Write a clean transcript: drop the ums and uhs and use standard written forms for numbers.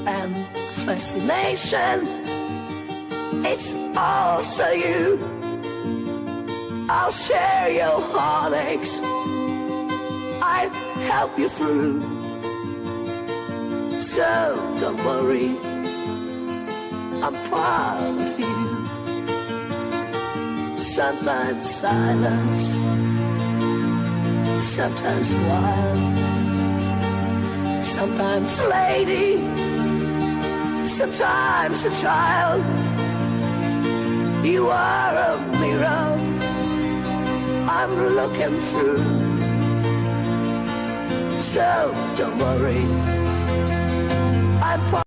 and fascination. It's also you. I'll share your heartaches. I'll help you through. So don't worry, I'm proud of you. Sometimes silence, sometimes wild, sometimes lady, sometimes a child. You are a mirror I'm looking through. So don't worry, I'm